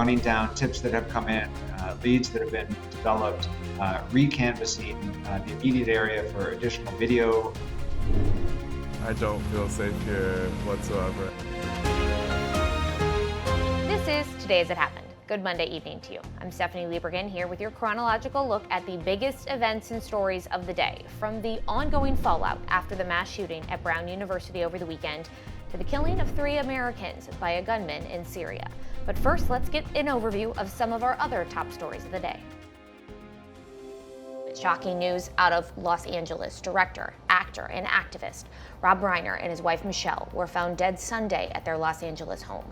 running down tips that have come in, leads that have been developed, re-canvassing the immediate area for additional video. I don't feel safe here whatsoever. This is Today As It Happened. Good Monday evening to you. I'm Stephanie Liebergen here with your chronological look at the biggest events and stories of the day, from the ongoing fallout after the mass shooting at Brown University over the weekend to the killing of 3 Americans by a gunman in Syria. But first, let's get an overview of some of our other top stories of the day. Shocking news out of Los Angeles. Director, actor, and activist Rob Reiner and his wife Michelle were found dead Sunday at their Los Angeles home.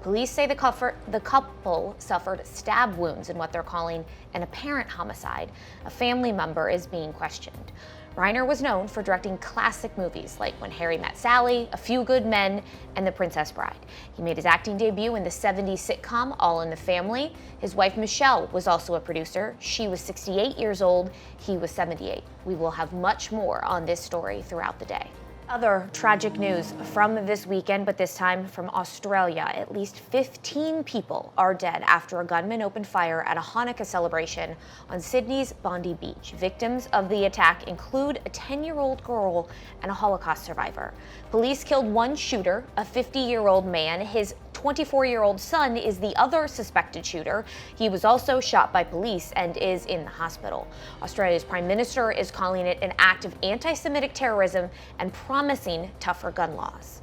Police say the couple suffered stab wounds in what they're calling an apparent homicide. A family member is being questioned. Reiner was known for directing classic movies like When Harry Met Sally, A Few Good Men, and The Princess Bride. He made his acting debut in the 70s sitcom All in the Family. His wife Michelle was also a producer. She was 68 years old. He was 78. We will have much more on this story throughout the day. Other tragic news from this weekend, but this time from Australia. At least 15 people are dead after a gunman opened fire at a Hanukkah celebration on Sydney's Bondi Beach. Victims of the attack include a 10-year-old girl and a Holocaust survivor. Police killed one shooter, a 50-year-old man. His 24-year-old son is the other suspected shooter. He was also shot by police and is in the hospital. Australia's Prime Minister is calling it an act of anti-Semitic terrorism and promising tougher gun laws.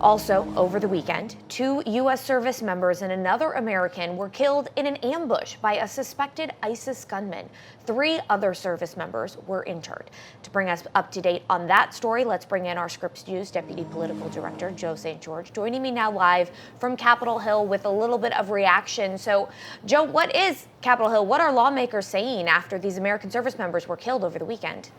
Also, over the weekend, 2 U.S. service members and another American were killed in an ambush by a suspected ISIS gunman. 3 other service members were injured. To bring us up to date on that story, let's bring in our Scripps News Deputy Political Director, Joe St. George, joining me now live from Capitol Hill with a little bit of reaction. So, Joe, what is Capitol Hill? What are lawmakers saying after these American service members were killed over the weekend?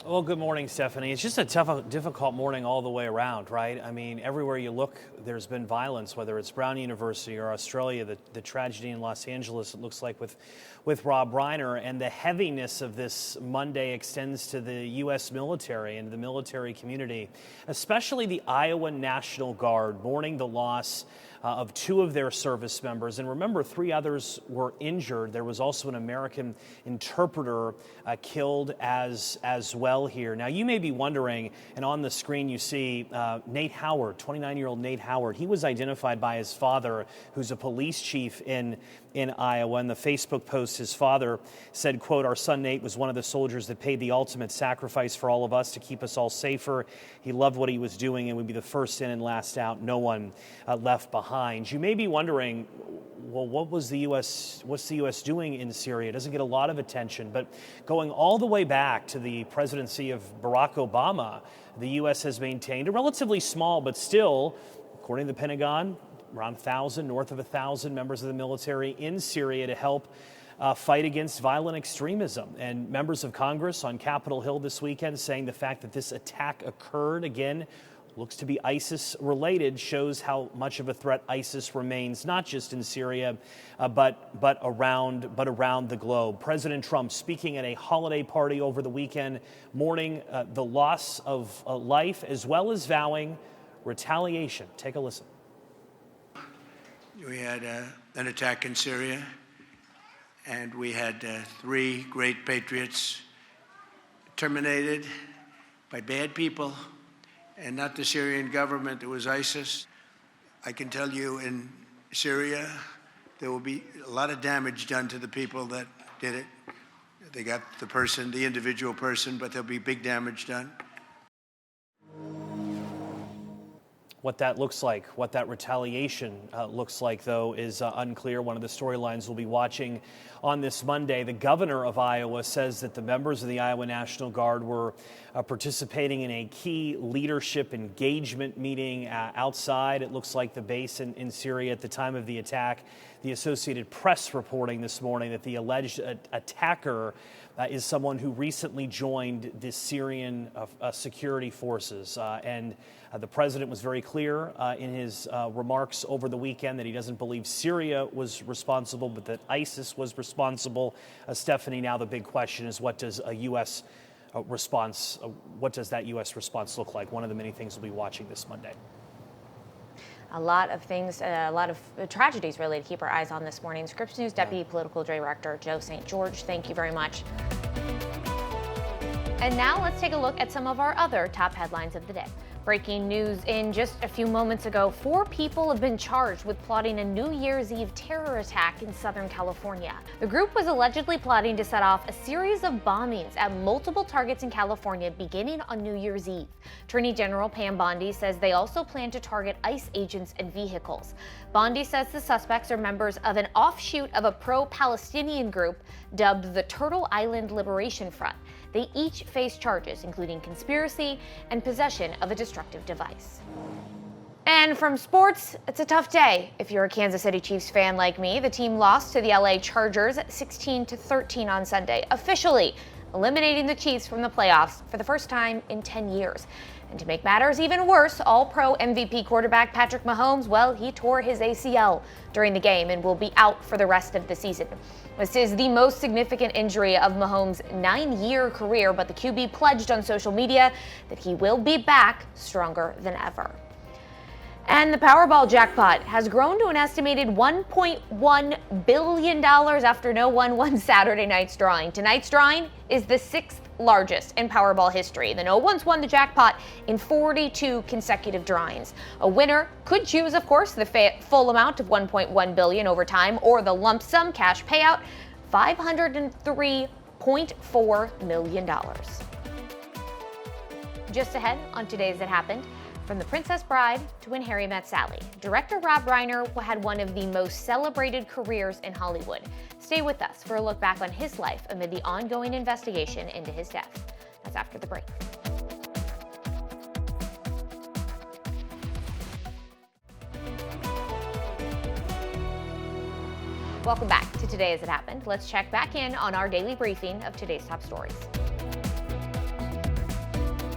Well, good morning, Stephanie. It's just a difficult morning all the way around, right? I mean, everywhere you look, there's been violence, whether it's Brown University or Australia, the tragedy in Los Angeles, it looks like with Rob Reiner. And the heaviness of this Monday extends to the U.S. military and the military community, especially the Iowa National Guard, mourning the loss of 2 of their service members. And remember, 3 others were injured. There was also an American interpreter killed as well here. Now, you may be wondering, and on the screen you see Nate Howard, 29-year-old Nate Howard. He was identified by his father, who's a police chief in Iowa. In the Facebook post, his father said, quote, "Our son Nate was one of the soldiers that paid the ultimate sacrifice for all of us to keep us all safer. He loved what he was doing and would be the first in and last out. No one left behind." You may be wondering, well, what's the U.S. doing in Syria? It doesn't get a lot of attention, but going all the way back to the presidency of Barack Obama, the U.S. has maintained a relatively small, but still, according to the Pentagon, around 1,000, north of 1,000 members of the military in Syria to help fight against violent extremism. And members of Congress on Capitol Hill this weekend saying the fact that this attack occurred, again, looks to be ISIS related, shows how much of a threat ISIS remains, not just in Syria, but around the globe. President Trump speaking at a holiday party over the weekend, mourning the loss of life, as well as vowing retaliation. Take a listen. We had an attack in Syria, and we had 3 great patriots terminated by bad people, and not the Syrian government, it was ISIS. I can tell you in Syria, there will be a lot of damage done to the people that did it. They got the individual person, but there'll be big damage done. What that looks like, what that retaliation looks like, though, is unclear. One of the storylines we'll be watching on this Monday. The governor of Iowa says that the members of the Iowa National Guard were participating in a key leadership engagement meeting outside, it looks like, the base in Syria at the time of the attack. The Associated Press reporting this morning that the alleged attacker is someone who recently joined the Syrian security forces. And the president was very clear in his remarks over the weekend that he doesn't believe Syria was responsible, but that ISIS was responsible. Stephanie, now the big question is, what does a U.S. response, what does that U.S. response look like? One of the many things we'll be watching this Monday. A lot of things, a lot of tragedies really to keep our eyes on this morning. Scripps News Deputy Political Director Joe St. George, thank you very much. And now let's take a look at some of our other top headlines of the day. Breaking news in just a few moments ago, 4 people have been charged with plotting a New Year's Eve terror attack in Southern California. The group was allegedly plotting to set off a series of bombings at multiple targets in California beginning on New Year's Eve. Attorney General Pam Bondi says they also plan to target ICE agents and vehicles. Bondi says the suspects are members of an offshoot of a pro-Palestinian group dubbed the Turtle Island Liberation Front. They each face charges, including conspiracy and possession of a destructive device. And from sports, it's a tough day. If you're a Kansas City Chiefs fan like me, the team lost to the LA Chargers 16-13 on Sunday, officially eliminating the Chiefs from the playoffs for the first time in 10 years. And to make matters even worse, All-Pro MVP quarterback Patrick Mahomes, well, he tore his ACL during the game and will be out for the rest of the season. This is the most significant injury of Mahomes' 9-year career, but the QB pledged on social media that he will be back stronger than ever. And the Powerball jackpot has grown to an estimated $1.1 billion after no one won Saturday night's drawing. Tonight's drawing is the 6th largest in Powerball history. The no one's won the jackpot in 42 consecutive drawings. A winner could choose, of course, the full amount of $1.1 billion over time or the lump sum cash payout, $503.4 million. Just ahead on Today's It Happened, from The Princess Bride to When Harry Met Sally, director Rob Reiner had one of the most celebrated careers in Hollywood. Stay with us for a look back on his life amid the ongoing investigation into his death. That's after the break. Welcome back to Today As It Happened. Let's check back in on our daily briefing of today's top stories.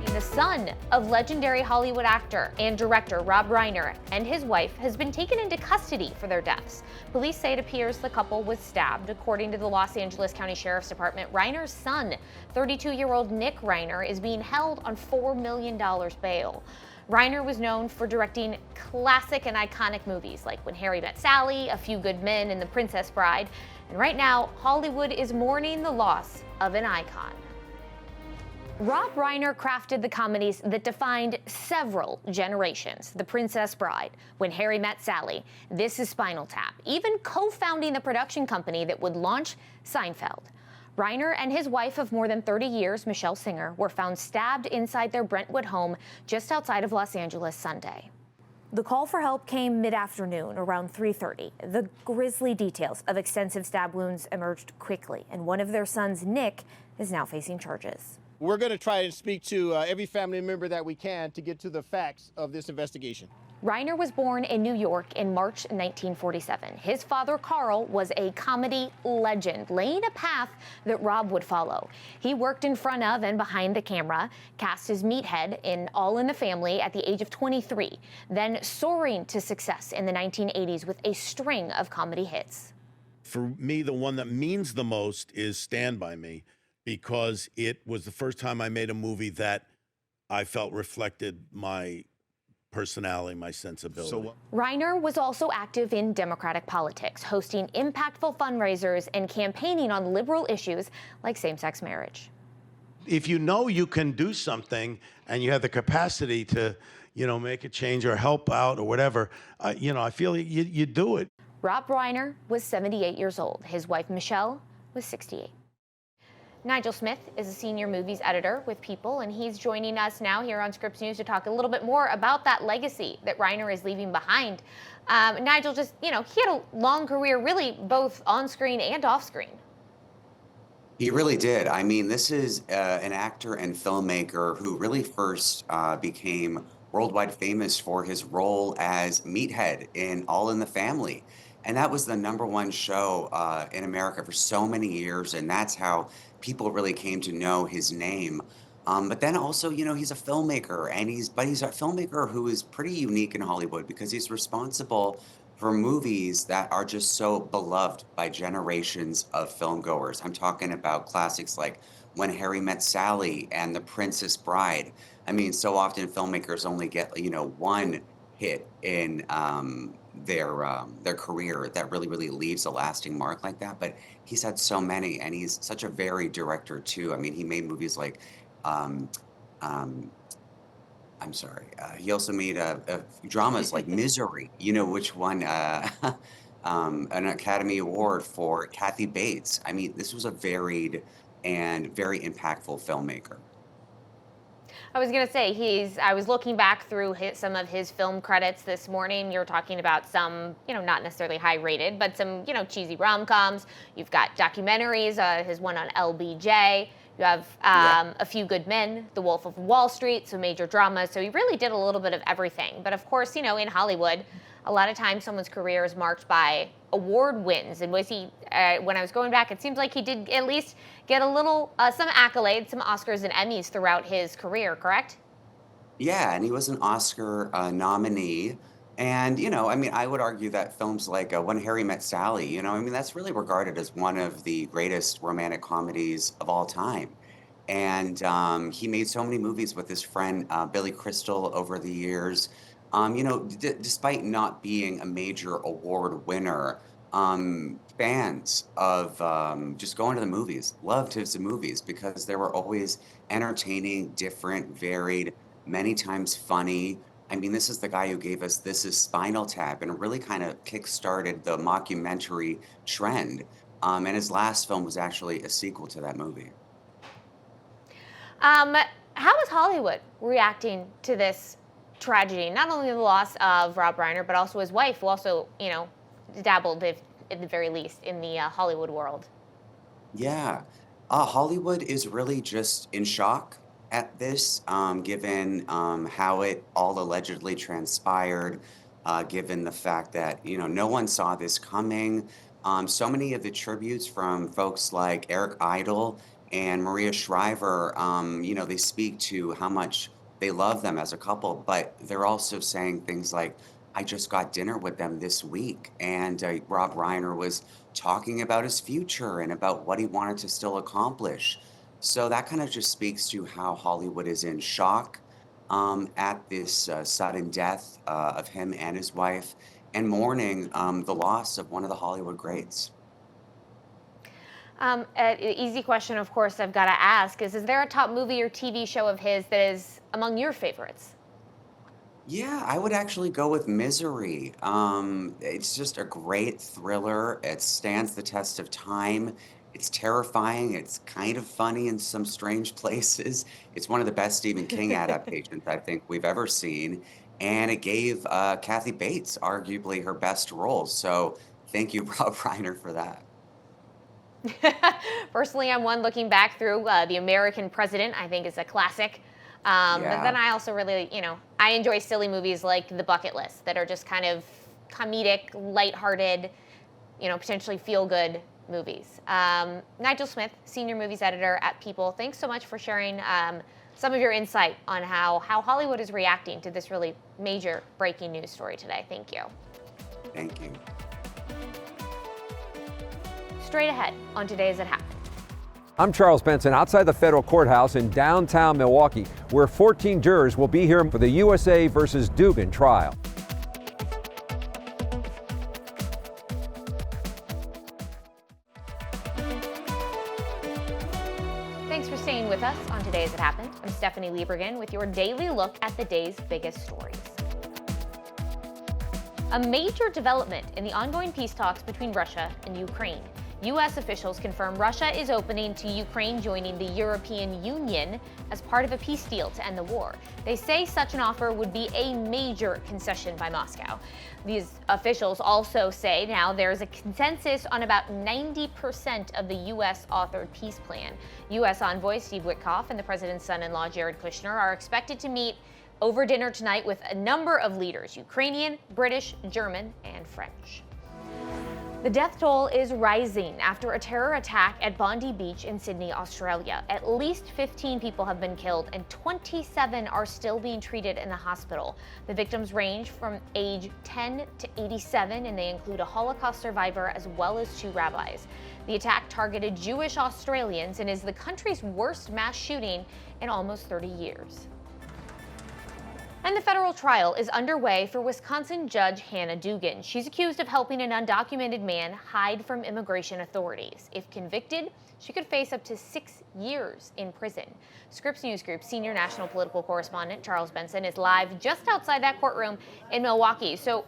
The son of legendary Hollywood actor and director Rob Reiner and his wife has been taken into custody for their deaths. Police say it appears the couple was stabbed. According to the Los Angeles County Sheriff's Department, Reiner's son, 32-year-old Nick Reiner, is being held on $4 million bail. Reiner was known for directing classic and iconic movies like When Harry Met Sally, A Few Good Men, and The Princess Bride. And right now, Hollywood is mourning the loss of an icon. Rob Reiner crafted the comedies that defined several generations. The Princess Bride, When Harry Met Sally, This Is Spinal Tap, even co-founding the production company that would launch Seinfeld. Reiner and his wife of more than 30 years, Michelle Singer, were found stabbed inside their Brentwood home just outside of Los Angeles Sunday. The call for help came mid-afternoon, around 3:30. The grisly details of extensive stab wounds emerged quickly, and one of their sons, Nick, is now facing charges. We're going to try and speak to every family member that we can to get to the facts of this investigation. Reiner was born in New York in March 1947. His father, Carl, was a comedy legend, laying a path that Rob would follow. He worked in front of and behind the camera, cast his meathead in All in the Family at the age of 23, then soaring to success in the 1980s with a string of comedy hits. For me, the one that means the most is Stand By Me, because it was the first time I made a movie that I felt reflected my personality, my sensibility. Reiner was also active in Democratic politics, hosting impactful fundraisers and campaigning on liberal issues like same-sex marriage. If you know you can do something and you have the capacity to, make a change or help out or whatever, I feel you do it. Rob Reiner was 78 years old. His wife, Michelle, was 68. Nigel Smith is a senior movies editor with People, and he's joining us now here on Scripps News to talk a little bit more about that legacy that Reiner is leaving behind. Nigel, he had a long career, really both on screen and off screen. He really did. I mean, this is an actor and filmmaker who really first became worldwide famous for his role as Meathead in All in the Family. And that was the #1 show in America for so many years, and that's how people really came to know his name. But then also, he's a filmmaker, and he's a filmmaker who is pretty unique in Hollywood because he's responsible for movies that are just so beloved by generations of filmgoers. I'm talking about classics like When Harry Met Sally and The Princess Bride. I mean, so often filmmakers only get, one hit in their career that really leaves a lasting mark like that. But he's had so many, and he's such a varied director too. I mean, he made movies like um, um, I'm sorry. He also made dramas like Misery, which won an Academy Award for Kathy Bates. I mean, this was a varied and very impactful filmmaker. I was gonna say I was looking back through some of his film credits this morning. You're talking about some, not necessarily high rated, but some, cheesy rom-coms. You've got documentaries, his one on LBJ. You have A Few Good Men, The Wolf of Wall Street, so major dramas. So he really did a little bit of everything. But of course, in Hollywood, a lot of times someone's career is marked by award wins. And was he, when I was going back, it seems like he did at least get a little, some accolades, some Oscars and Emmys throughout his career, correct? Yeah, and he was an Oscar nominee. And, I would argue that films like When Harry Met Sally, that's really regarded as one of the greatest romantic comedies of all time. And he made so many movies with his friend Billy Crystal over the years. Despite not being a major award winner, fans of just going to the movies loved his movies because they were always entertaining, different, varied, many times funny. I mean, this is the guy who gave us This Is Spinal Tap and really kind of kickstarted the mockumentary trend. And his last film was actually a sequel to that movie. How is Hollywood reacting to this tragedy? Not only the loss of Rob Reiner, but also his wife, who also, dabbled, if, at the very least, in the Hollywood world. Yeah. Hollywood is really just in shock at this, given how it all allegedly transpired, given the fact that, no one saw this coming. So many of the tributes from folks like Eric Idle and Maria Shriver, they speak to how much they love them as a couple, but they're also saying things like, I just got dinner with them this week, and Rob Reiner was talking about his future and about what he wanted to still accomplish. So that kind of just speaks to how Hollywood is in shock at this sudden death of him and his wife, and mourning the loss of one of the Hollywood greats. An easy question, of course, I've got to ask is there a top movie or TV show of his that is among your favorites? Yeah, I would actually go with Misery. It's just a great thriller. It stands the test of time. It's terrifying. It's kind of funny in some strange places. It's one of the best Stephen King adaptations I think we've ever seen. And it gave Kathy Bates arguably her best role. So thank you, Rob Reiner, for that. Personally, I'm one looking back through The American President, I think is a classic. But then I also really, I enjoy silly movies like The Bucket List that are just kind of comedic, lighthearted, potentially feel-good movies. Nigel Smith, Senior Movies Editor at People, thanks so much for sharing some of your insight on how Hollywood is reacting to this really major breaking news story today. Thank you. Thank you. Straight ahead on Today's It Happened. I'm Charles Benson outside the federal courthouse in downtown Milwaukee, where 14 jurors will be here for the USA versus Dugan trial. Thanks for staying with us on Today's It Happened. I'm Stephanie Liebergen with your daily look at the day's biggest stories. A major development in the ongoing peace talks between Russia and Ukraine. U.S. officials confirm Russia is opening to Ukraine joining the European Union as part of a peace deal to end the war. They say such an offer would be a major concession by Moscow. These officials also say now there's a consensus on about 90% of the U.S.-authored peace plan. U.S. envoy Steve Witkoff and the president's son-in-law Jared Kushner are expected to meet over dinner tonight with a number of leaders: Ukrainian, British, German, and French. The death toll is rising after a terror attack at Bondi Beach in Sydney, Australia. At least 15 people have been killed and 27 are still being treated in the hospital. The victims range from age 10 to 87, and they include a Holocaust survivor as well as 2 rabbis. The attack targeted Jewish Australians and is the country's worst mass shooting in almost 30 years. And the federal trial is underway for Wisconsin Judge Hannah Dugan. She's accused of helping an undocumented man hide from immigration authorities. If convicted, she could face up to 6 years in prison. Scripps News Group senior national political correspondent Charles Benson is live just outside that courtroom in Milwaukee. So,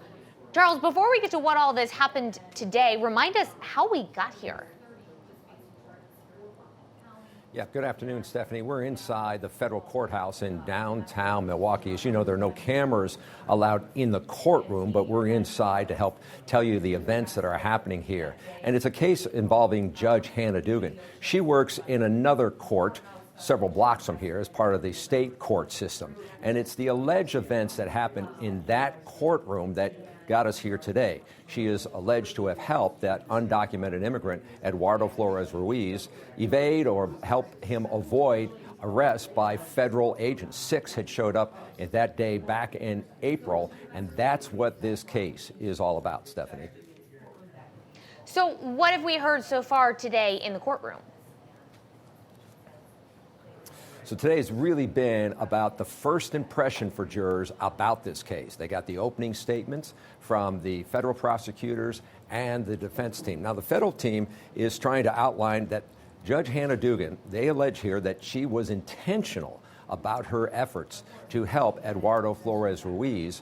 Charles, before we get to what all this happened today, remind us how we got here. Yeah, good afternoon, Stephanie. We're inside the federal courthouse in downtown Milwaukee. As you know, there are no cameras allowed in the courtroom, but we're inside to help tell you the events that are happening here. And it's a case involving Judge Hannah Dugan. She works in another court several blocks from here as part of the state court system. And it's the alleged events that happened in that courtroom that got us here today. She is alleged to have helped that undocumented immigrant, Eduardo Flores Ruiz, evade or help him avoid arrest by federal agents. 6 had showed up in that day back in April, and that's what this case is all about, Stephanie. So what have we heard so far today in the courtroom? So today has really been about the first impression for jurors about this case. They got the opening statements from the federal prosecutors and the defense team. Now, the federal team is trying to outline that Judge Hannah Dugan, they allege here that she was intentional about her efforts to help Eduardo Flores Ruiz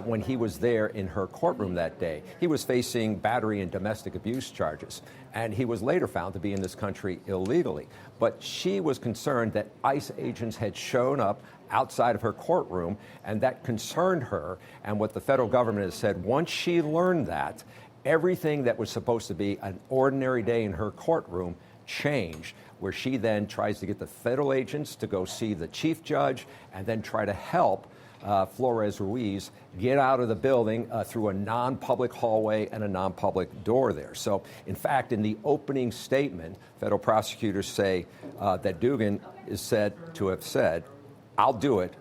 when he was there in her courtroom that day. He was facing battery and domestic abuse charges, and he was later found to be in this country illegally. But she was concerned that ICE agents had shown up outside of her courtroom, and that concerned her. And what the federal government has said, once she learned that, everything that was supposed to be an ordinary day in her courtroom changed, where she then tries to get the federal agents to go see the chief judge and then try to help Flores Ruiz get out of the building through a non-public hallway and a non-public door there. So, in fact, in the opening statement, federal prosecutors say that Dugan is said to have said, "I'll do it,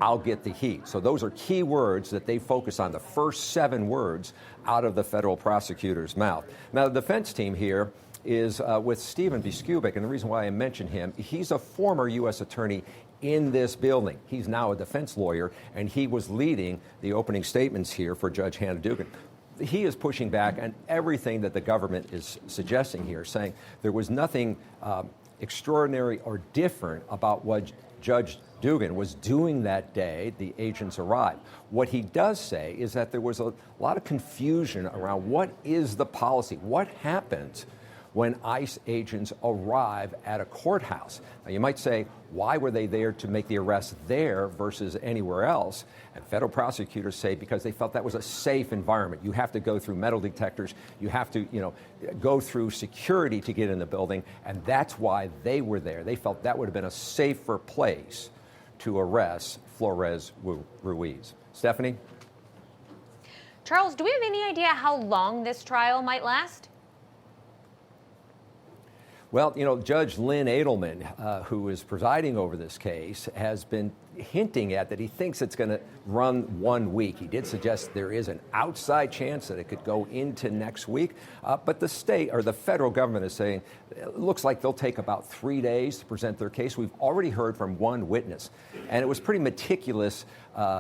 I'll get the heat." So those are key words that they focus on, the first 7 words out of the federal prosecutor's mouth. Now, the defense team here is with Stephen Biskubik, and the reason why I mention him, he's a former U.S. attorney in this building. He's now a defense lawyer, and he was leading the opening statements here for Judge Hannah Dugan. He is pushing back on everything that the government is suggesting here, saying there was nothing extraordinary or different about what Judge Dugan was doing that day the agents arrived. What he does say is that there was a lot of confusion around what is the policy, what happens when ICE agents arrive at a courthouse. Now, you might say, why were they there to make the arrest there versus anywhere else? And federal prosecutors say because they felt that was a safe environment. You have to go through metal detectors. You have to, go through security to get in the building, and that's why they were there. They felt that would have been a safer place to arrest Flores Ruiz. Stephanie? Charles, do we have any idea how long this trial might last? Well, Judge Lynn Edelman, who is presiding over this case, has been hinting at that he thinks it's going to run 1 week. He did suggest there is an outside chance that it could go into next week. But the state or the federal government is saying it looks like they'll take about 3 days to present their case. We've already heard from one witness, and it was pretty meticulous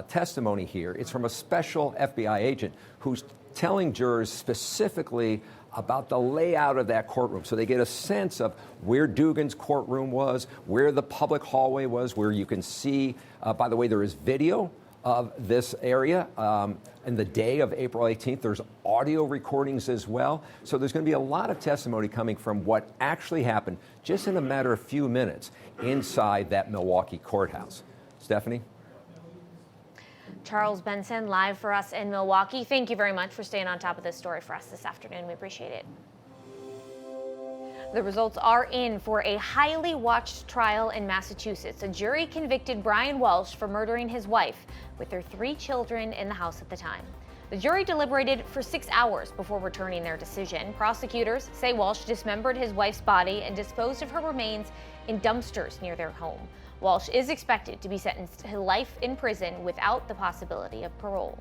testimony here. It's from a special FBI agent who's telling jurors specifically about the layout of that courtroom, so they get a sense of where Dugan's courtroom was, where the public hallway was, where you can see, by the way, there is video of this area. And the day of April 18th, there's audio recordings as well. So there's going to be a lot of testimony coming from what actually happened just in a matter of few minutes inside that Milwaukee courthouse. Stephanie? Charles Benson, live for us in Milwaukee. Thank you very much for staying on top of this story for us this afternoon. We appreciate it. The results are in for a highly watched trial in Massachusetts. A jury convicted Brian Walsh for murdering his wife with their 3 children in the house at the time. The jury deliberated for 6 hours before returning their decision. Prosecutors say Walsh dismembered his wife's body and disposed of her remains in dumpsters near their home. Walsh is expected to be sentenced to life in prison without the possibility of parole.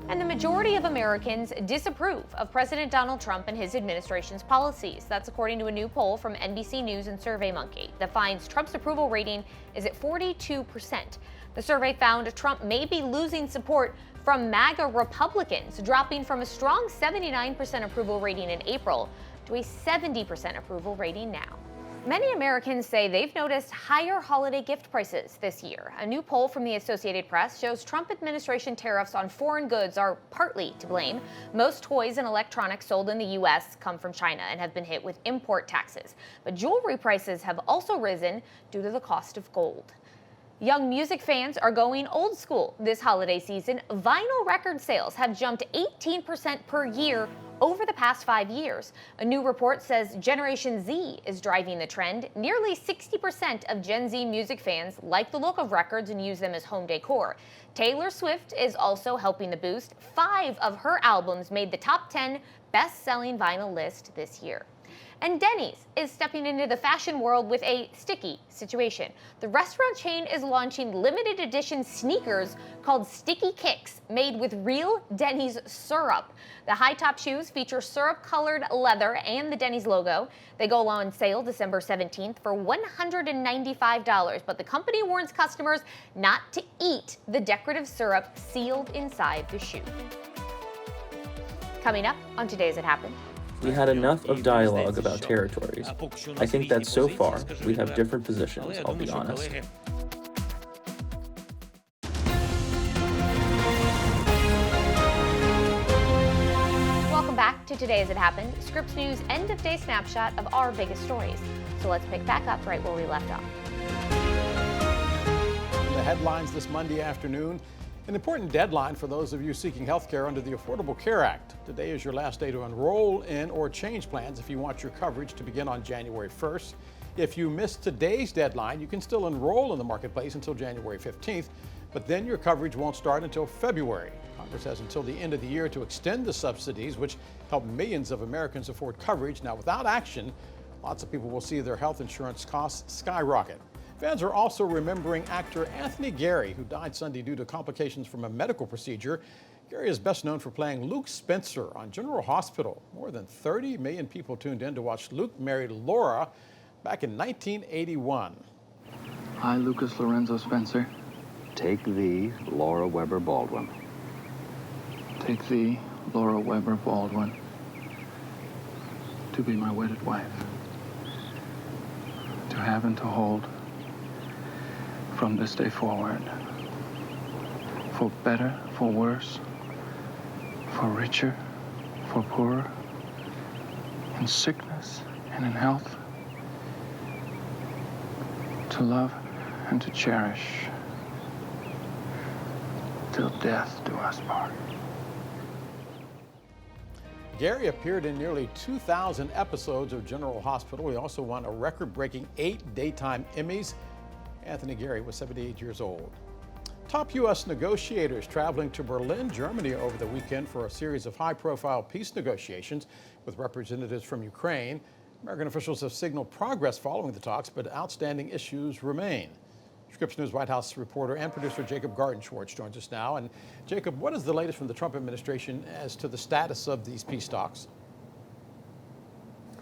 And the majority of Americans disapprove of President Donald Trump and his administration's policies. That's according to a new poll from NBC News and SurveyMonkey that finds Trump's approval rating is at 42%. The survey found Trump may be losing support from MAGA Republicans, dropping from a strong 79% approval rating in April to a 70% approval rating now. Many Americans say they've noticed higher holiday gift prices this year. A new poll from the Associated Press shows Trump administration tariffs on foreign goods are partly to blame. Most toys and electronics sold in the U.S. come from China and have been hit with import taxes. But jewelry prices have also risen due to the cost of gold. Young music fans are going old school this holiday season. Vinyl record sales have jumped 18% per year over the past 5 years. A new report says Generation Z is driving the trend. Nearly 60% of Gen Z music fans like the look of records and use them as home decor. Taylor Swift is also helping the boost. 5 of her albums made the top 10 best-selling vinyl list this year. And Denny's is stepping into the fashion world with a sticky situation. The restaurant chain is launching limited edition sneakers called Sticky Kicks, made with real Denny's syrup. The high-top shoes feature syrup-colored leather and the Denny's logo. They go on sale December 17th for $195, but the company warns customers not to eat the decorative syrup sealed inside the shoe. Coming up on Today's It Happened. We had enough of dialogue about territories. I think that so far, we have different positions, I'll be honest. Welcome back to Today's It Happened, Scripps News end-of-day snapshot of our biggest stories. So let's pick back up right where we left off. The headlines this Monday afternoon. An important deadline for those of you seeking health care under the Affordable Care Act. Today is your last day to enroll in or change plans if you want your coverage to begin on January 1st. If you missed today's deadline, you can still enroll in the marketplace until January 15th, but then your coverage won't start until February. Congress has until the end of the year to extend the subsidies, which help millions of Americans afford coverage. Now, without action, lots of people will see their health insurance costs skyrocket. Fans are also remembering actor Anthony Gary, who died Sunday due to complications from a medical procedure. Gary is best known for playing Luke Spencer on General Hospital. More than 30 million people tuned in to watch Luke marry Laura back in 1981. I, Lucas Lorenzo Spencer, take thee, Laura Weber Baldwin. Take thee, Laura Weber Baldwin, to be my wedded wife, to have and to hold from this day forward, for better, for worse, for richer, for poorer, in sickness and in health, to love and to cherish, till death do us part. Gary appeared in nearly 2,000 episodes of General Hospital. He also won a record-breaking 8 daytime Emmys. Anthony Gary was 78 years old. Top U.S. negotiators traveling to Berlin, Germany over the weekend for a series of high-profile peace negotiations with representatives from Ukraine. American officials have signaled progress following the talks, but outstanding issues remain. Scripps News White House reporter and producer Jacob Garden-Schwartz joins us now. And Jacob, what is the latest from the Trump administration as to the status of these peace talks?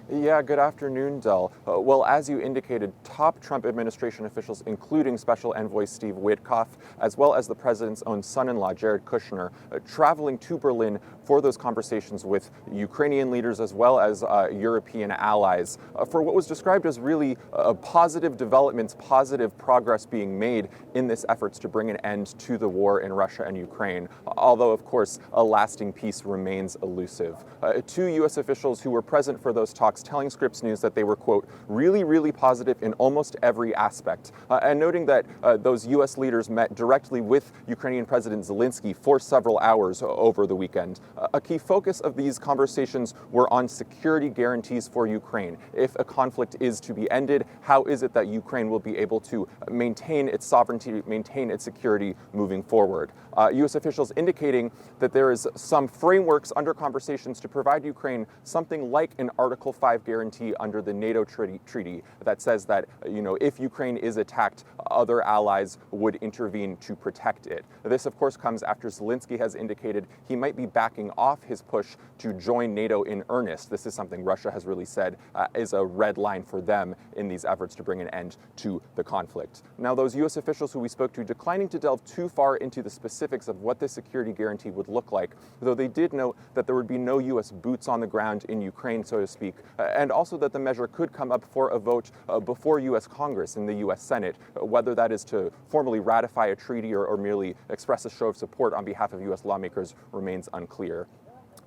Yeah, good afternoon, Del. Well, as you indicated, top Trump administration officials, including Special Envoy Steve Witkoff, as well as the president's own son-in-law, Jared Kushner, traveling to Berlin for those conversations with Ukrainian leaders as well as European allies for what was described as really positive developments, positive progress being made in this efforts to bring an end to the war in Russia and Ukraine, although, of course, a lasting peace remains elusive. 2 U.S. officials who were present for those talks telling Scripps News that they were, quote, really, really positive in almost every aspect, and noting that those U.S. leaders met directly with Ukrainian President Zelensky for several hours over the weekend. A key focus of these conversations were on security guarantees for Ukraine. If a conflict is to be ended, how is it that Ukraine will be able to maintain its sovereignty, maintain its security moving forward? U.S. officials indicating that there is some frameworks under conversations to provide Ukraine something like an Article 5 V guarantee under the NATO treaty that says that, if Ukraine is attacked, other allies would intervene to protect it. This, of course, comes after Zelensky has indicated he might be backing off his push to join NATO in earnest. This is something Russia has really said is a red line for them in these efforts to bring an end to the conflict. Now, those U.S. officials who we spoke to declining to delve too far into the specifics of what this security guarantee would look like, though they did note that there would be no U.S. boots on the ground in Ukraine, so to speak, and also that the measure could come up for a vote before U.S. Congress in the U.S. Senate. Whether that is to formally ratify a treaty or merely express a show of support on behalf of U.S. lawmakers remains unclear.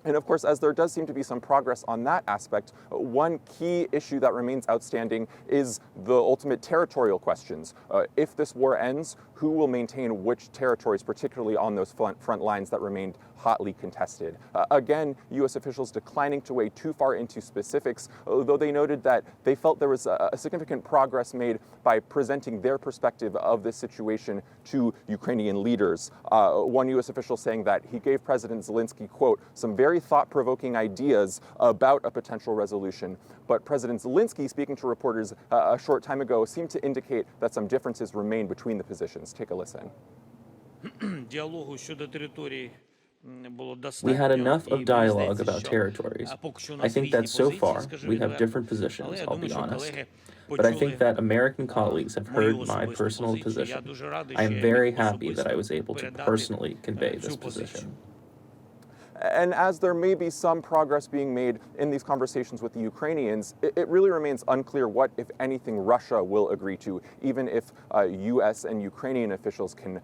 And of course, as there does seem to be some progress on that aspect, one key issue that remains outstanding is the ultimate territorial questions. If this war ends, who will maintain which territories, particularly on those front lines that remained hotly contested? Again, U.S. officials declining to wade too far into specifics, though they noted that they felt there was a significant progress made by presenting their perspective of this situation to Ukrainian leaders. One U.S. official saying that he gave President Zelensky, quote, some very thought-provoking ideas about a potential resolution. But President Zelensky, speaking to reporters a short time ago, seemed to indicate that some differences remain between the positions. Take a listen. We had enough of dialogue about territories. I think that so far we have different positions, I'll be honest. But I think that American colleagues have heard my personal position. I am very happy that I was able to personally convey this position. And as there may be some progress being made in these conversations with the Ukrainians, it really remains unclear what, if anything, Russia will agree to, even if U.S. and Ukrainian officials can,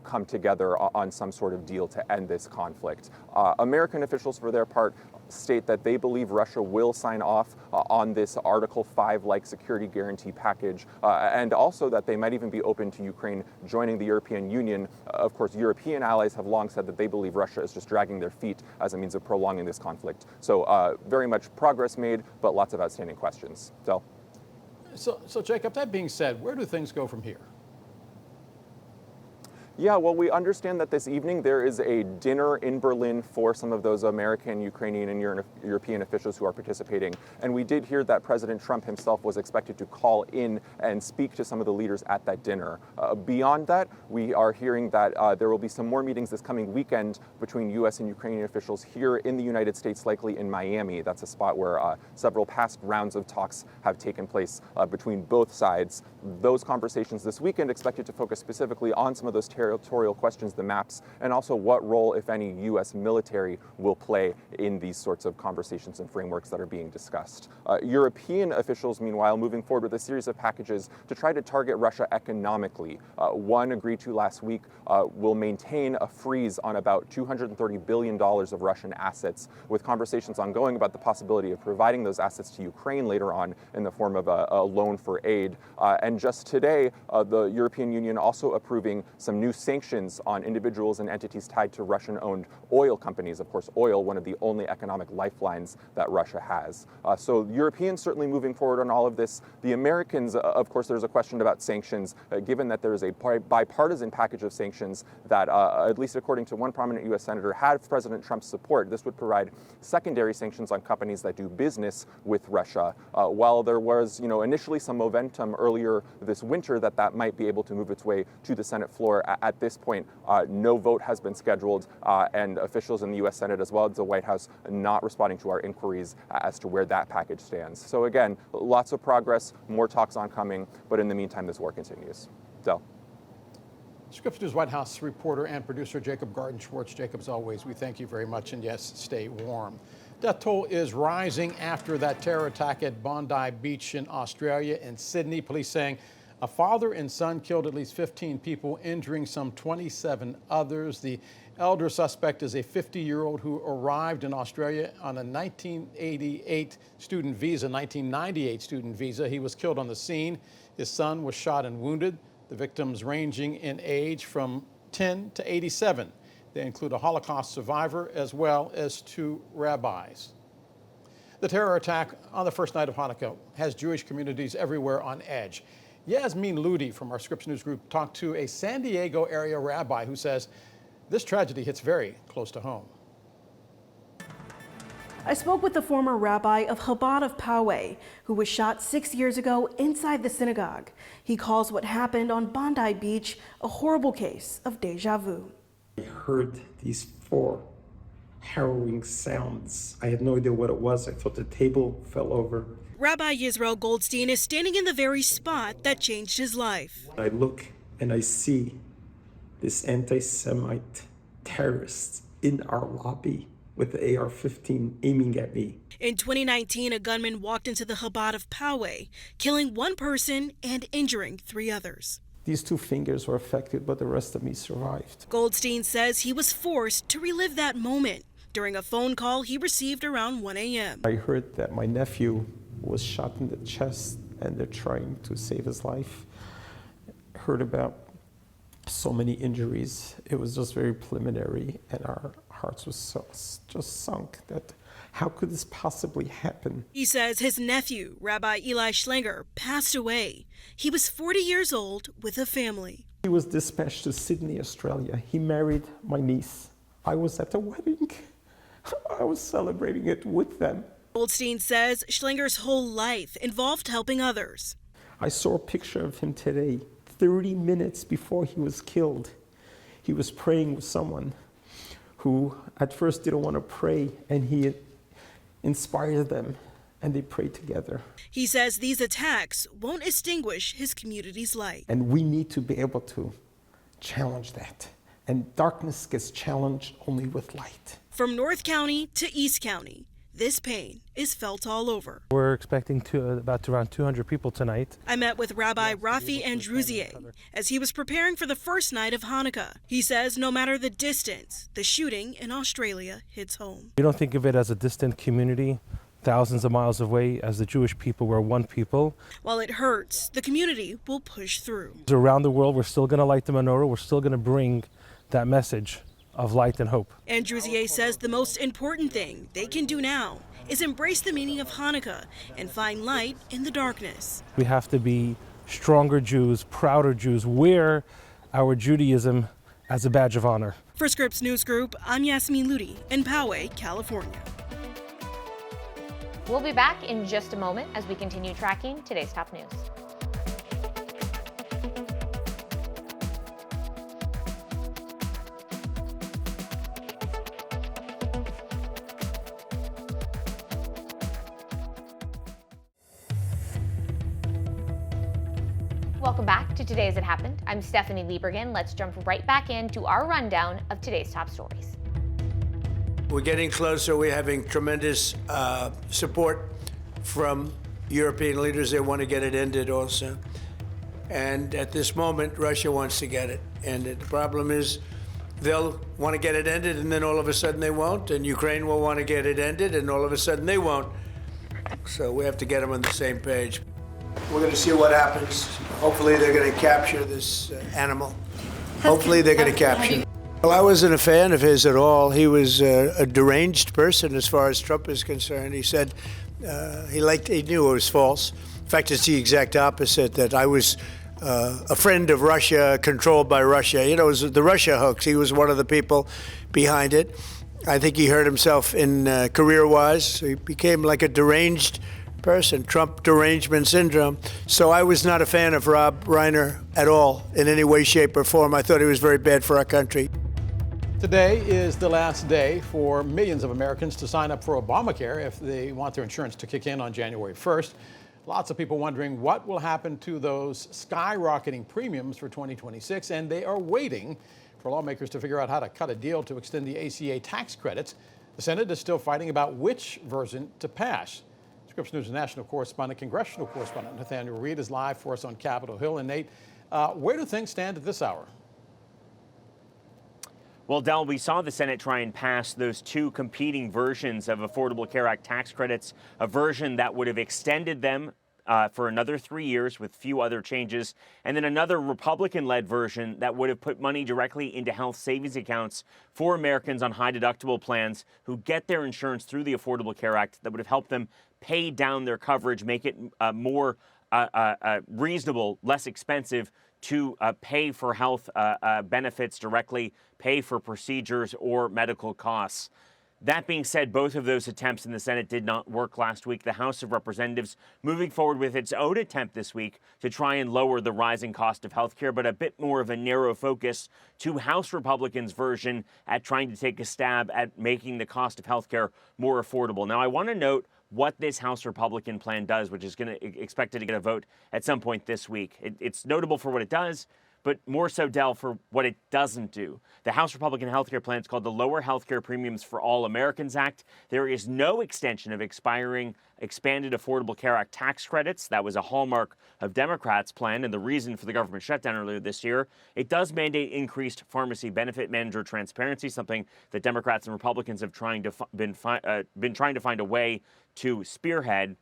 come together on some sort of deal to end this conflict. American officials, for their part, state that they believe Russia will sign off on this Article 5-like security guarantee package, and also that they might even be open to Ukraine joining the European Union. Of course, European allies have long said that they believe Russia is just dragging their feet as a means of prolonging this conflict. So very much progress made, but lots of outstanding questions. So Jacob, that being said, where do things go from here? Yeah, well, we understand that this evening there is a dinner in Berlin for some of those American, Ukrainian, and European officials who are participating. And we did hear that President Trump himself was expected to call in and speak to some of the leaders at that dinner. Beyond that, we are hearing that there will be some more meetings this coming weekend between U.S. and Ukrainian officials here in the United States, likely in Miami. That's a spot where several past rounds of talks have taken place between both sides. Those conversations this weekend expected to focus specifically on some of those territorial questions, the maps, and also what role, if any, U.S. military will play in these sorts of conversations and frameworks that are being discussed. European officials, meanwhile, moving forward with a series of packages to try to target Russia economically. One agreed to last week will maintain a freeze on about $230 billion of Russian assets, with conversations ongoing about the possibility of providing those assets to Ukraine later on in the form of a loan for aid. And just today, the European Union also approving some new sanctions on individuals and entities tied to Russian-owned oil companies. Of course, oil, one of the only economic lifelines that Russia has. So Europeans certainly moving forward on all of this. The Americans, of course, there's a question about sanctions, given that there is a bipartisan package of sanctions that, at least according to one prominent U.S. senator, had President Trump's support. This would provide secondary sanctions on companies that do business with Russia. While there was, initially some momentum earlier this winter that might be able to move its way to the Senate floor, at this point, no vote has been scheduled, and officials in the U.S. Senate as well as the White House not responding to our inquiries as to where that package stands. So again, lots of progress, more talks oncoming, but in the meantime, this war continues. Del. Scripps News White House reporter and producer Jacob Garden-Schwartz. Jacob, as always, we thank you very much, and yes, stay warm. Death toll is rising after that terror attack at Bondi Beach in Australia and Sydney. Police saying a father and son killed at least 15 people, injuring some 27 others. The elder suspect is a 50-year-old who arrived in Australia on a 1998 student visa, 1998 student visa. He was killed on the scene. His son was shot and wounded. The victims ranging in age from 10 to 87. They include a Holocaust survivor as well as 2 rabbis. The terror attack on the first night of Hanukkah has Jewish communities everywhere on edge. Yasmin Ludi from our Scripps News Group talked to a San Diego area rabbi who says this tragedy hits very close to home. I spoke with the former rabbi of Chabad of Poway, who was shot 6 years ago inside the synagogue. He calls what happened on Bondi Beach a horrible case of deja vu. I heard these 4 harrowing sounds. I had no idea what it was. I thought the table fell over. Rabbi Yisrael Goldstein is standing in the very spot that changed his life. I look and I see this anti-Semite terrorist in our lobby with the AR-15 aiming at me. In 2019, a gunman walked into the Chabad of Poway, killing 1 person and injuring 3 others. These 2 fingers were affected, but the rest of me survived. Goldstein says he was forced to relive that moment during a phone call he received around 1 a.m. I heard that my nephew was shot in the chest and they're trying to save his life. I heard about so many injuries. It was just very preliminary, and our hearts were just sunk that how could this possibly happen? He says his nephew, Rabbi Eli Schlenger, passed away. He was 40 years old with a family. He was dispatched to Sydney, Australia. He married my niece. I was at the wedding. I was celebrating it with them. Goldstein says Schlenger's whole life involved helping others. I saw a picture of him today, 30 minutes before he was killed. He was praying with someone who at first didn't want to pray, and he inspired them, and they prayed together. He says these attacks won't extinguish his community's light. And we need to be able to challenge that. And darkness gets challenged only with light. From North County to East County, this pain is felt all over. We're expecting around 200 people tonight. I met with Rabbi Rafi Andruzier as he was preparing for the first night of Hanukkah. He says no matter the distance, the shooting in Australia hits home. We don't think of it as a distant community, thousands of miles away. As the Jewish people, we're one people. While it hurts, the community will push through. Around the world, we're still going to light the menorah. We're still going to bring that message of light and hope. Andruzier says the most important thing they can do now is embrace the meaning of Hanukkah and find light in the darkness. We have to be stronger Jews, prouder Jews, wear our Judaism as a badge of honor. For Scripps News Group, I'm Yasmin Ludi in Poway, California. We'll be back in just a moment as we continue tracking today's top news. Welcome back to Today As It Happened. I'm Stephanie Liebergen. Let's jump right back into our rundown of today's top stories. We're getting closer. We're having tremendous support from European leaders. They want to get it ended also. And at this moment, Russia wants to get it ended. The problem is they'll want to get it ended, and then all of a sudden they won't. And Ukraine will want to get it ended, and all of a sudden they won't. So we have to get them on the same page. We're going to see what happens. Hopefully they're going to capture this animal. Hopefully they're going to capture it. Well, I wasn't a fan of his at all. He was a deranged person as far as Trump is concerned. He said he knew it was false. In fact, it's the exact opposite, that I was a friend of Russia, controlled by Russia. You know, it was the Russia hoax. He was one of the people behind it. I think he hurt himself in career-wise. He became like a deranged person, Trump derangement syndrome. So I was not a fan of Rob Reiner at all in any way, shape, or form. I thought he was very bad for our country. Today is the last day for millions of Americans to sign up for Obamacare if they want their insurance to kick in on January 1st. Lots of people wondering what will happen to those skyrocketing premiums for 2026, and they are waiting for lawmakers to figure out how to cut a deal to extend the ACA tax credits. The Senate is still fighting about which version to pass. Scripps News national correspondent, congressional correspondent Nathaniel Reed is live for us on Capitol Hill. And Nate, where do things stand at this hour? Well, Del, we saw the Senate try and pass those 2 competing versions of Affordable Care Act tax credits, a version that would have extended them for another 3 years with few other changes, and then another Republican-led version that would have put money directly into health savings accounts for Americans on high deductible plans who get their insurance through the Affordable Care Act, that would have helped them pay down their coverage, make it more reasonable, less expensive to pay for health benefits directly, pay for procedures or medical costs. That being said, both of those attempts in the Senate did not work last week. The House of Representatives moving forward with its own attempt this week to try and lower the rising cost of health care, but a bit more of a narrow focus to House Republicans' version at trying to take a stab at making the cost of health care more affordable. Now, I want to note what this House Republican plan does, which is expected to get a vote at some point this week. It's notable for what it does, but more so, Del, for what it doesn't do. The House Republican healthcare plan is called the Lower Healthcare Premiums for All Americans Act. There is no extension of expiring expanded Affordable Care Act tax credits. That was a hallmark of Democrats' plan and the reason for the government shutdown earlier this year. It does mandate increased pharmacy benefit manager transparency, something that Democrats and Republicans have been trying to find a way to spearhead.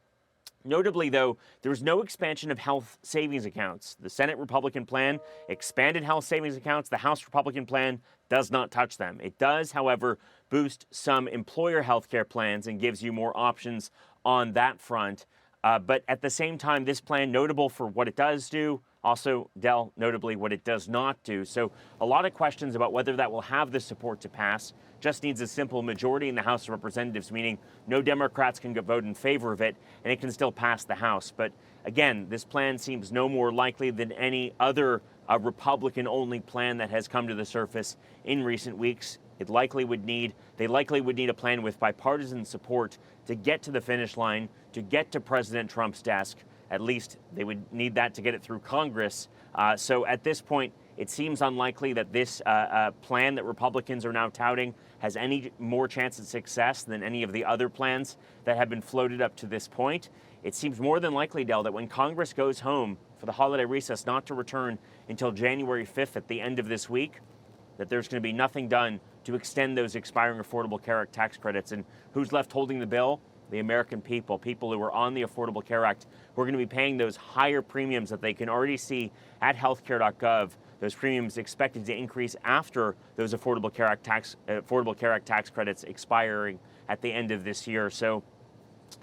Notably, though, there was no expansion of health savings accounts. The Senate Republican plan expanded health savings accounts. The House Republican plan does not touch them. It does, however, boost some employer health care plans and gives you more options on that front. But at the same time, this plan, notable for what it does do, also, Del, notably what it does not do. So a lot of questions about whether that will have the support to pass. Just needs a simple majority in the House of Representatives, meaning no Democrats can vote in favor of it, and it can still pass the House. But again, this plan seems no more likely than any other Republican-only plan that has come to the surface in recent weeks. They likely would need a plan with bipartisan support to get to the finish line, to get to President Trump's desk. At least they would need that to get it through Congress. So at this point, it seems unlikely that this plan that Republicans are now touting has any more chance of success than any of the other plans that have been floated up to this point. It seems more than likely, Del, that when Congress goes home for the holiday recess, not to return until January 5th at the end of this week, that there's going to be nothing done to extend those expiring Affordable Care Act tax credits. And who's left holding the bill? The American people who are on the Affordable Care Act, who are going to be paying those higher premiums that they can already see at healthcare.gov. Those premiums expected to increase after those Affordable Care Act tax credits expiring at the end of this year. So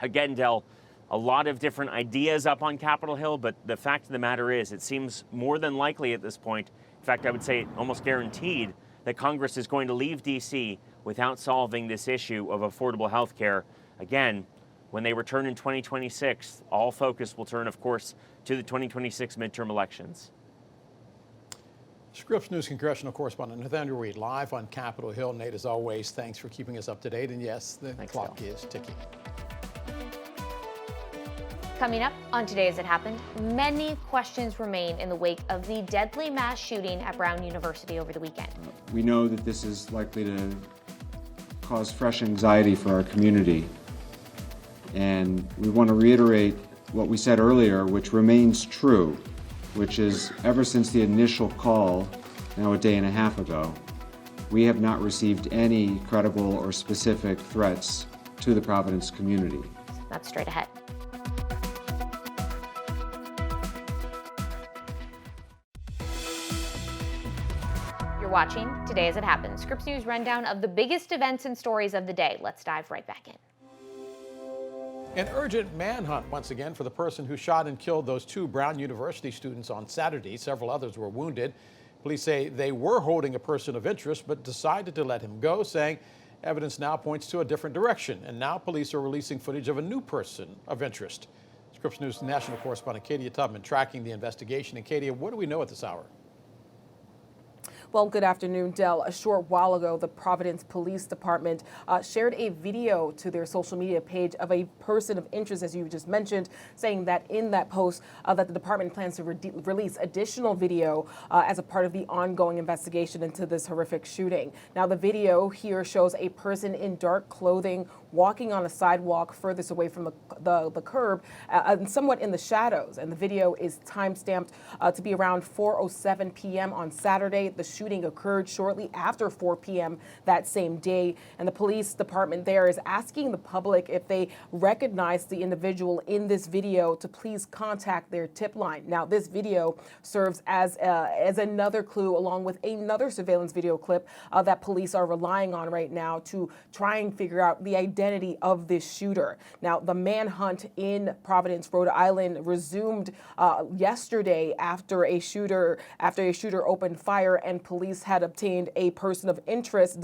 again, Del, a lot of different ideas up on Capitol Hill, but the fact of the matter is it seems more than likely at this point, in fact, I would say almost guaranteed, that Congress is going to leave D.C. without solving this issue of affordable health care. Again, when they return in 2026, all focus will turn, of course, to the 2026 midterm elections. Scripps News congressional correspondent Nathaniel Reed live on Capitol Hill. Nate, as always, thanks for keeping us up to date. And yes, the clock is ticking. Coming up on Today As It Happened, many questions remain in the wake of the deadly mass shooting at Brown University over the weekend. We know that this is likely to cause fresh anxiety for our community. And we want to reiterate what we said earlier, which remains true, which is ever since the initial call, now a day and a half ago, we have not received any credible or specific threats to the Providence community. That's straight ahead. You're watching Today As It Happens, Scripps News rundown of the biggest events and stories of the day. Let's dive right back in. An urgent manhunt once again for the person who shot and killed those two Brown University students on Saturday. Several others were wounded. Police say they were holding a person of interest but decided to let him go, saying evidence now points to a different direction. And now police are releasing footage of a new person of interest. Scripps News national correspondent Katia Tubman tracking the investigation. And Katia, what do we know at this hour? Well, good afternoon, Del. A short while ago, the Providence Police Department shared a video to their social media page of a person of interest, as you just mentioned, saying that in that post that the department plans to release additional video as a part of the ongoing investigation into this horrific shooting. Now, the video here shows a person in dark clothing walking on a sidewalk furthest away from the curb and somewhat in the shadows. And the video is time-stamped to be around 4:07 p.m. on Saturday. The shooting occurred shortly after 4 p.m. that same day. And the police department there is asking the public if they recognize the individual in this video to please contact their tip line. Now, this video serves as another clue along with another surveillance video clip that police are relying on right now to try and figure out the identity of this shooter. Now, the manhunt in Providence, Rhode Island resumed yesterday after a shooter opened fire and police had detained a person of interest,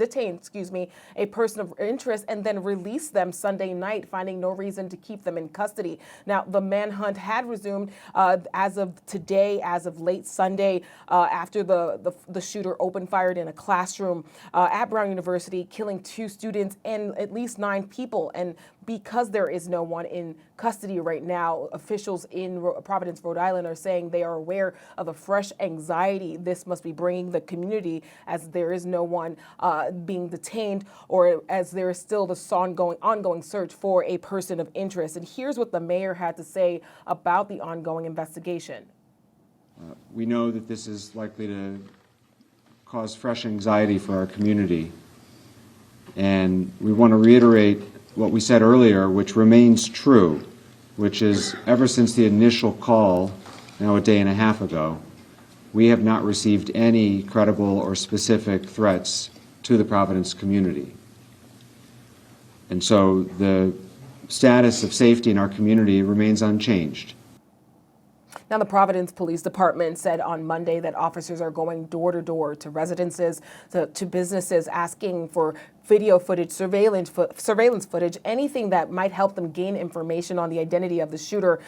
and then released them Sunday night, finding no reason to keep them in custody. Now, the manhunt had resumed as of today, as of late Sunday, after the shooter opened fired in a classroom at Brown University, killing 2 students and at least 9 people. And because there is no one in custody right now, officials in Providence, Rhode Island are saying they are aware of a fresh anxiety this must be bringing the community, as there is no one being detained, or as there is still this ongoing search for a person of interest. And here's what the mayor had to say about the ongoing investigation. We know that this is likely to cause fresh anxiety for our community. And we want to reiterate what we said earlier, which remains true, which is ever since the initial call, now a day and a half ago, we have not received any credible or specific threats to the Providence community. And so the status of safety in our community remains unchanged. Now, the Providence Police Department said on Monday that officers are going door to door to residences, to businesses, asking for video footage, surveillance footage, anything that might help them gain information on the identity of the shooter,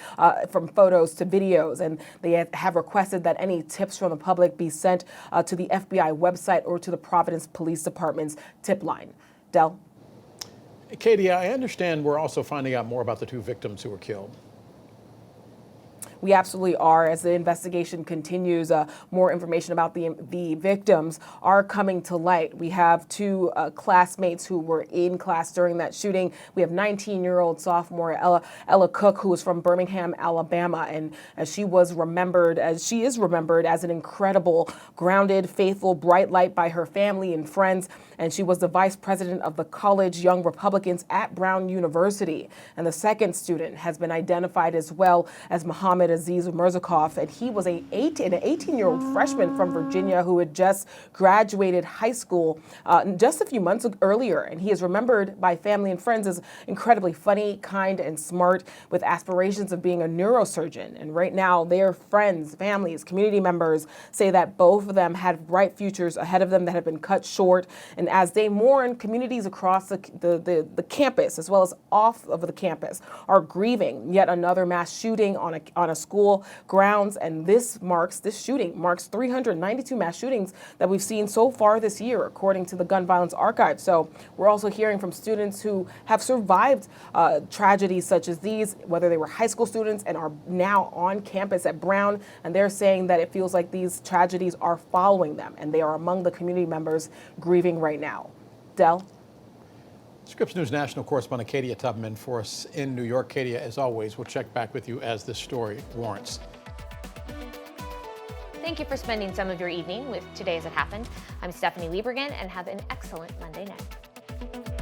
from photos to videos. And they have requested that any tips from the public be sent to the FBI website or to the Providence Police Department's tip line. Del? Katie, I understand we're also finding out more about the 2 victims who were killed. We absolutely are. As the investigation continues, more information about the victims are coming to light. We have 2 classmates who were in class during that shooting. We have 19-year-old sophomore Ella Cook, who was from Birmingham, Alabama, and she is remembered as an incredible, grounded, faithful, bright light by her family and friends. And she was the vice president of the College Young Republicans at Brown University. And the second student has been identified as well as Muhammad Aziz Mirzakov, and he was an 18-year-old freshman from Virginia who had just graduated high school just a few months earlier. And he is remembered by family and friends as incredibly funny, kind, and smart, with aspirations of being a neurosurgeon. And right now, their friends, families, community members say that both of them had bright futures ahead of them that have been cut short. And as they mourn, communities across the campus, as well as off of the campus, are grieving yet another mass shooting on a school grounds. And this shooting marks 392 mass shootings that we've seen so far this year, according to the Gun Violence Archive. So we're also hearing from students who have survived tragedies such as these, whether they were high school students and are now on campus at Brown. And they're saying that it feels like these tragedies are following them, and they are among the community members grieving right now. Del? Scripps News national correspondent Katia Tubman for us in New York. Katia, as always, we'll check back with you as this story warrants. Thank you for spending some of your evening with Today As It Happened. I'm Stephanie Liebergan, and have an excellent Monday night.